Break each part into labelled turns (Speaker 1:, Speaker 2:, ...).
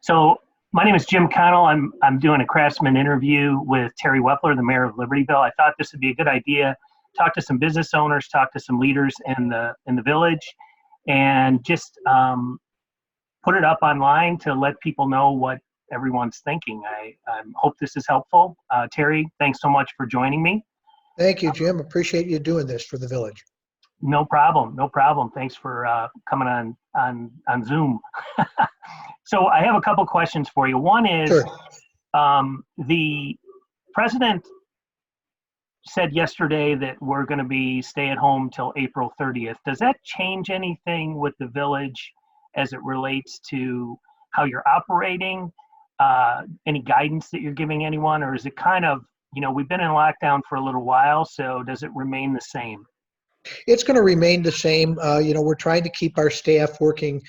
Speaker 1: So my name is Jim Connell. I'm doing a Craftsman interview with Terry Weppler, the mayor of Libertyville. I thought this would be a good idea. Talk to some business owners, talk to some leaders in the village, and just put it up online to let people know what everyone's thinking. I hope this is helpful. Terry, thanks so much for joining me.
Speaker 2: Thank you, Jim. Appreciate you doing this for the village.
Speaker 1: No problem. No problem. Thanks for coming on Zoom. So I have a couple questions for you. One is,
Speaker 2: Sure.
Speaker 1: The president said yesterday that we're going to be stay at home till April 30th. Does that change anything with the village as it relates to how you're operating? Any guidance that you're giving anyone, or is it kind of, we've been in lockdown for a little while, so does it remain the same?
Speaker 2: It's going to remain the same. We're trying to keep our staff working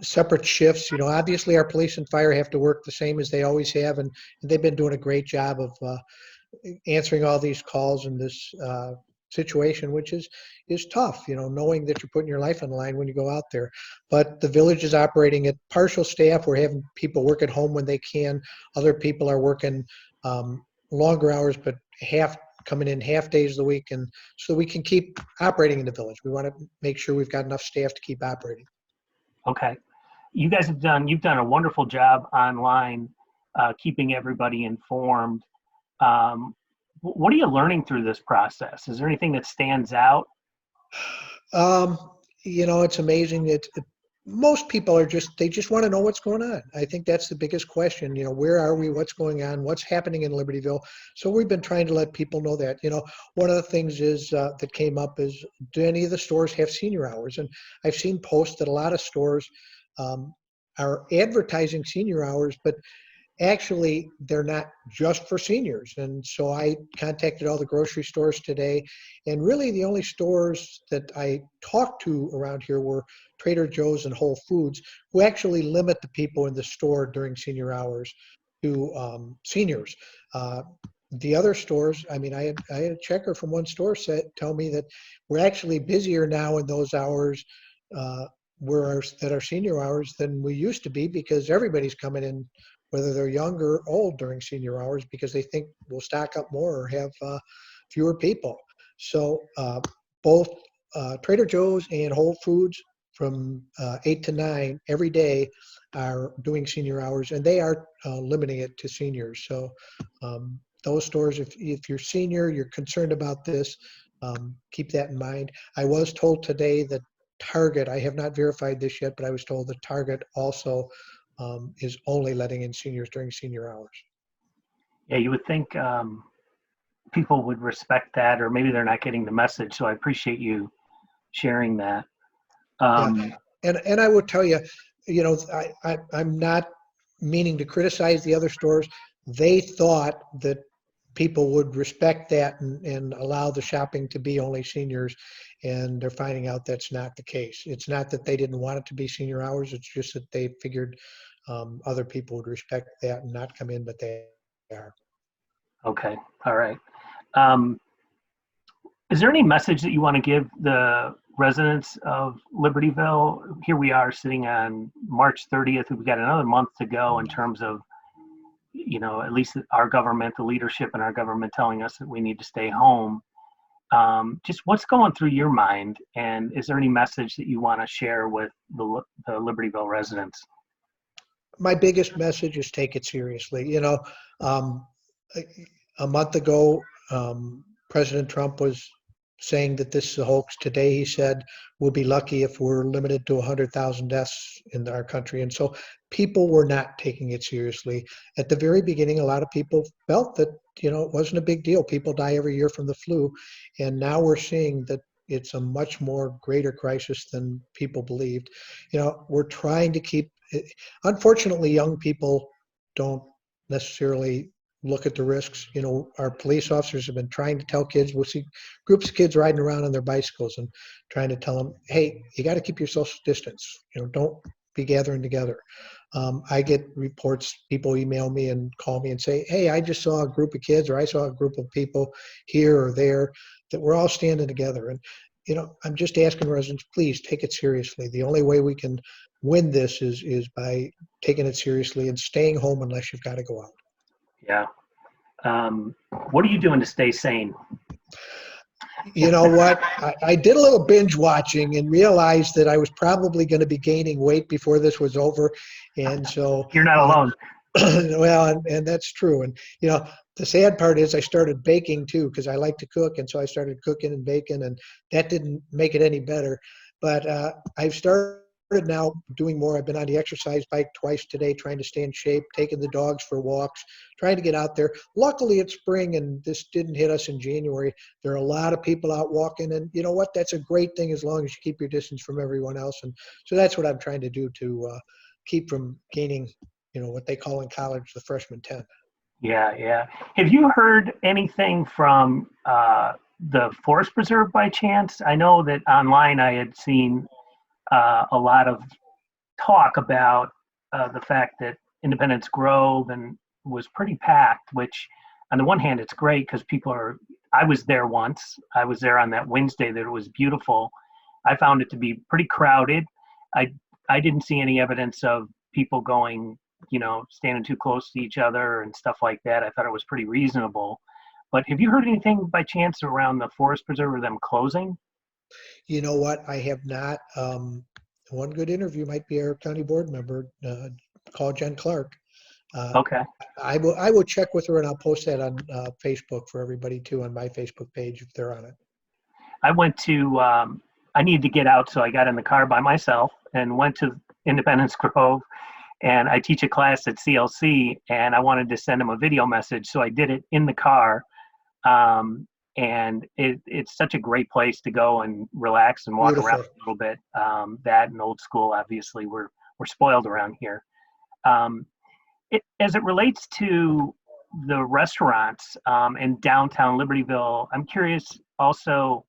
Speaker 2: separate shifts. Obviously our police and fire have to work the same as they always have, and they've been doing a great job of answering all these calls in this situation, which is tough, knowing that you're putting your life on the line when you go out there. But the village is operating at partial staff. We're having people work at home when they can. Other people are working longer hours, but coming in half days of the week, and so we can keep operating in the village. We want to make sure we've got enough staff to keep operating.
Speaker 1: Okay. You guys you've done a wonderful job online, keeping everybody informed. What are you learning through this process? Is there anything that stands out?
Speaker 2: It's amazing. Most people they just want to know what's going on. I think that's the biggest question. Where are we? What's going on? What's happening in Libertyville? So we've been trying to let people know that. One of the things is that came up is, do any of the stores have senior hours? And I've seen posts that a lot of stores are advertising senior hours, but actually they're not just for seniors. And so I contacted all the grocery stores today, and really the only stores that I talked to around here were Trader Joe's and Whole Foods, who actually limit the people in the store during senior hours to seniors. The other stores, I had a checker from one store tell me that we're actually busier now in those hours that are senior hours than we used to be, because everybody's coming in, whether they're young or old, during senior hours, because they think we'll stock up more or have fewer people. So both Trader Joe's and Whole Foods from 8 to 9 every day are doing senior hours, and they are limiting it to seniors. So those stores, if you're senior, you're concerned about this, keep that in mind. I was told today that Target, I have not verified this yet, but I was told that Target also is only letting in seniors during senior hours.
Speaker 1: Yeah, you would think people would respect that, or maybe they're not getting the message. So I appreciate sharing that.
Speaker 2: Yeah. And I would tell you, I'm not meaning to criticize the other stores. They thought that people would respect that and allow the shopping to be only seniors, and they're finding out that's not the case. It's not that they didn't want it to be senior hours. It's just that they figured other people would respect that and not come in, but they are.
Speaker 1: Okay. All right. Is there any message that you want to give the residents of Libertyville? Here we are sitting on March 30th. We've got another month to go in terms of, at least our government, the leadership in our government telling us that we need to stay home. Just what's going through your mind, and is there any message that you want to share with the Libertyville residents?
Speaker 2: My biggest message is take it seriously. A month ago, President Trump was saying that this is a hoax. Today he said we'll be lucky if we're limited to 100,000 deaths in our country. And so people were not taking it seriously. At the very beginning, a lot of people felt that, it wasn't a big deal. People die every year from the flu. And now we're seeing that it's a much more greater crisis than people believed. We're trying to keep, unfortunately, young people don't necessarily look at the risks. Our police officers have been trying to tell kids, we'll see groups of kids riding around on their bicycles and trying to tell them, hey, you got to keep your social distance. Don't be gathering together. I get reports, people email me and call me and say, hey, I just saw a group of kids, or I saw a group of people here or there, that we're all standing together. And I'm just asking residents, please take it seriously. The only way we can win this is by taking it seriously and staying home unless you've got to go out.
Speaker 1: Yeah. What are you doing to stay sane?
Speaker 2: You know what? I did a little binge watching and realized that I was probably going to be gaining weight before this was over. And so,
Speaker 1: You're not alone.
Speaker 2: well, and that's true. And, the sad part is I started baking too, because I like to cook. And so I started cooking and baking, and that didn't make it any better. But I've started now doing more. I've been on the exercise bike twice today, trying to stay in shape, taking the dogs for walks, trying to get out there. Luckily, it's spring, and this didn't hit us in January. There are a lot of people out walking, and you know what? That's a great thing as long as you keep your distance from everyone else. And so that's what I'm trying to do to keep from gaining, what they call in college the freshman 10.
Speaker 1: Yeah, yeah. Have you heard anything from the forest preserve by chance? I know that online I had seen a lot of talk about the fact that Independence Grove and was pretty packed, which on the one hand it's great because I was there once. I was there on that Wednesday that it was beautiful. I found it to be pretty crowded. I didn't see any evidence of people going, standing too close to each other and stuff like that. I thought it was pretty reasonable. But have you heard anything by chance around the forest preserve or them closing?
Speaker 2: You know what? I have not. One good interview might be our county board member, call Jen Clark.
Speaker 1: Okay.
Speaker 2: I will check with her, and I'll post that on Facebook for everybody too, on my Facebook page if they're on it.
Speaker 1: I went to, I needed to get out, so I got in the car by myself and went to Independence Grove. And I teach a class at CLC, and I wanted to send them a video message, so I did it in the car. And it's such a great place to go and relax and walk
Speaker 2: Beautiful.
Speaker 1: around a little bit. That and old school, obviously, we're spoiled around here. As it relates to the restaurants in downtown Libertyville, I'm curious also,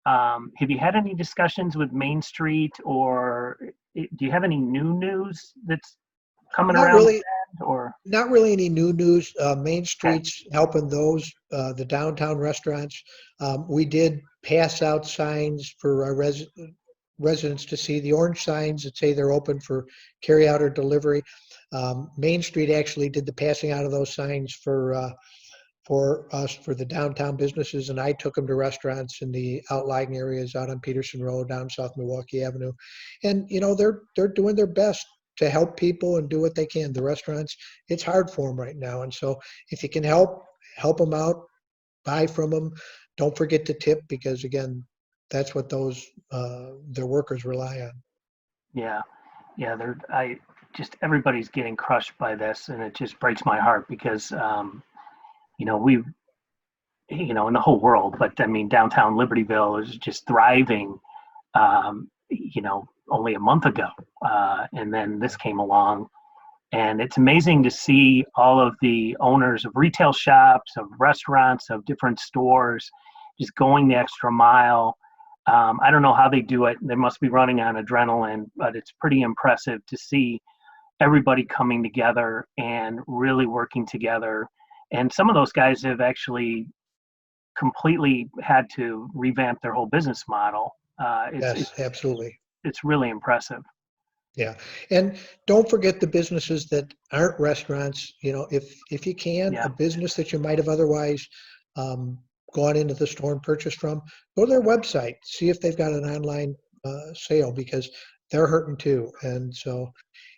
Speaker 1: have you had any discussions with Main Street, or do you have any new news that's coming
Speaker 2: Not
Speaker 1: around?
Speaker 2: really.
Speaker 1: Or
Speaker 2: Not really any new news. Main Street's helping those, the downtown restaurants. We did pass out signs for our residents to see, the orange signs that say they're open for carry out or delivery. Main Street actually did the passing out of those signs for us, for the downtown businesses, and I took them to restaurants in the outlying areas out on Peterson Road, down South Milwaukee Avenue. And, they're doing their best to help people and do what they can. The restaurants, it's hard for them right now. And so if you can help them out, buy from them. Don't forget to tip, because again, that's what their workers rely on.
Speaker 1: yeah, everybody's getting crushed by this, and it just breaks my heart because we've in the whole world, but I mean downtown Libertyville is just thriving. Only a month ago, and then this came along, and it's amazing to see all of the owners of retail shops, of restaurants, of different stores just going the extra mile. I don't know how they do it. They must be running on adrenaline, but it's pretty impressive to see everybody coming together and really working together. And some of those guys have actually completely had to revamp their whole business model.
Speaker 2: Yes, absolutely.
Speaker 1: It's really impressive.
Speaker 2: Yeah. And don't forget the businesses that aren't restaurants. If you can,
Speaker 1: Yeah.
Speaker 2: a business that you might have otherwise gone into the store and purchased from, go to their website, see if they've got an online sale, because they're hurting too. And so,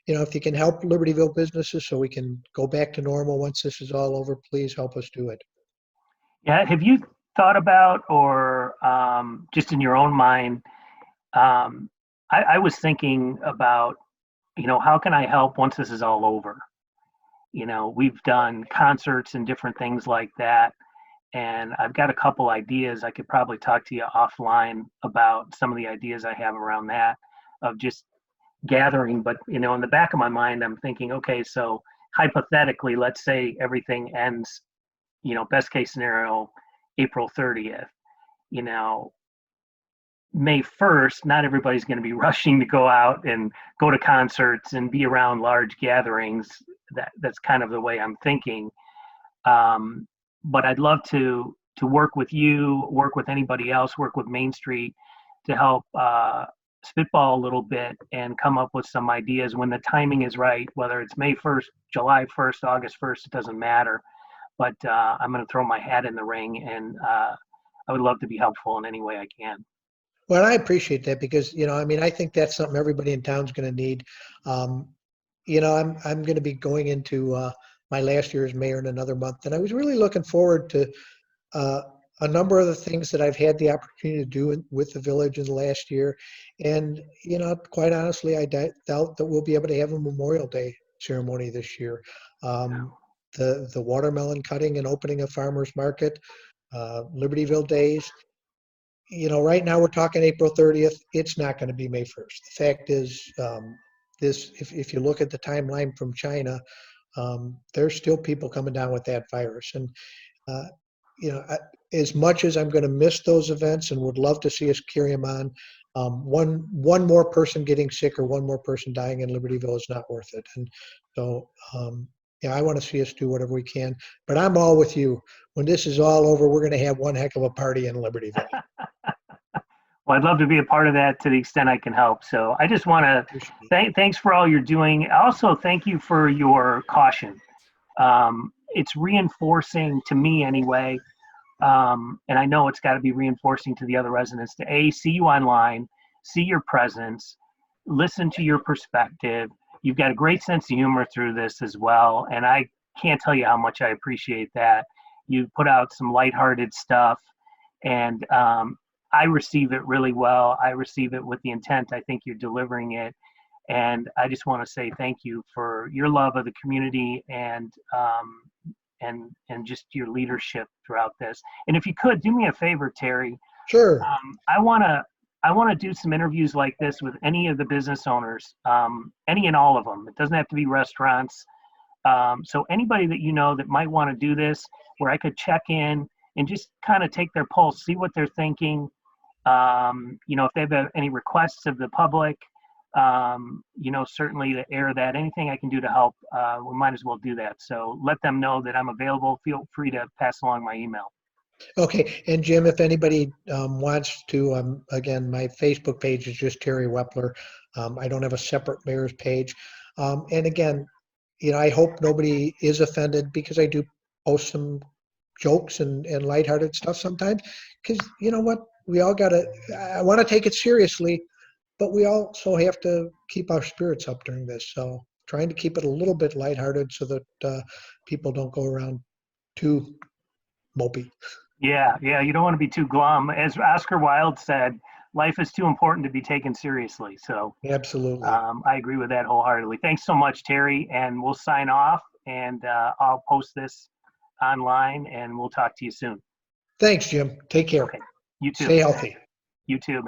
Speaker 2: if you can help Libertyville businesses so we can go back to normal once this is all over, please help us do it.
Speaker 1: Yeah. Have you thought about, or just in your own mind, I was thinking about, how can I help once this is all over? We've done concerts and different things like that. And I've got a couple ideas. I could probably talk to you offline about some of the ideas I have around that, of just gathering. But, in the back of my mind, I'm thinking, okay, so hypothetically, let's say everything ends, best case scenario, April 30th. May 1st, not everybody's going to be rushing to go out and go to concerts and be around large gatherings. That's kind of the way I'm thinking. But I'd love to work with you, work with anybody else, work with Main Street to help spitball a little bit and come up with some ideas when the timing is right, whether it's May 1st, July 1st, August 1st, it doesn't matter. But I'm going to throw my hat in the ring, and I would love to be helpful in any way I can.
Speaker 2: Well, I appreciate that because, I mean, I think that's something everybody in town's going to need. I'm going to be going into my last year as mayor in another month, and I was really looking forward to uh, a number of the things that I've had the opportunity to do with the village in the last year. And, quite honestly, I doubt that we'll be able to have a Memorial Day ceremony this year. The watermelon cutting and opening of farmers market, Libertyville days. Right now we're talking April 30th. It's not going to be May 1st. The fact is, if you look at the timeline from China, there's still people coming down with that virus. And, as much as I'm going to miss those events and would love to see us carry them on, one more person getting sick or one more person dying in Libertyville is not worth it. And so, I want to see us do whatever we can. But I'm all with you. When this is all over, we're going to have one heck of a party in Libertyville.
Speaker 1: Well, I'd love to be a part of that to the extent I can help. So I just want to thanks for all you're doing. Also, thank you for your caution. It's reinforcing to me anyway, and I know it's got to be reinforcing to the other residents to see you online, see your presence, listen to your perspective. You've got a great sense of humor through this as well, and I can't tell you how much I appreciate that. You put out some lighthearted stuff, and I receive it really well. I receive it with the intent. I think you're delivering it. And I just want to say thank you for your love of the community and just your leadership throughout this. And if you could do me a favor, Terry.
Speaker 2: Sure.
Speaker 1: I want to do some interviews like this with any of the business owners, any and all of them. It doesn't have to be restaurants. So anybody that that might want to do this, where I could check in and just kind of take their pulse, see what they're thinking. If they have any requests of the public, certainly to air that. Anything I can do to help, we might as well do that. So let them know that I'm available. Feel free to pass along my email.
Speaker 2: Okay. And Jim, if anybody wants to, again, my Facebook page is just Terry Weppler. I don't have a separate mayor's page. And again, I hope nobody is offended because I do post some jokes and lighthearted stuff sometimes, because you know what, we all I want to take it seriously, but we also have to keep our spirits up during this. So trying to keep it a little bit lighthearted so that people don't go around too mopey.
Speaker 1: Yeah. You don't want to be too glum. As Oscar Wilde said, life is too important to be taken seriously. So
Speaker 2: absolutely.
Speaker 1: I agree with that wholeheartedly. Thanks so much, Terry. And we'll sign off, and I'll post this online, and we'll talk to you soon.
Speaker 2: Thanks, Jim. Take care.
Speaker 1: Okay. You too.
Speaker 2: Stay healthy.
Speaker 1: You too.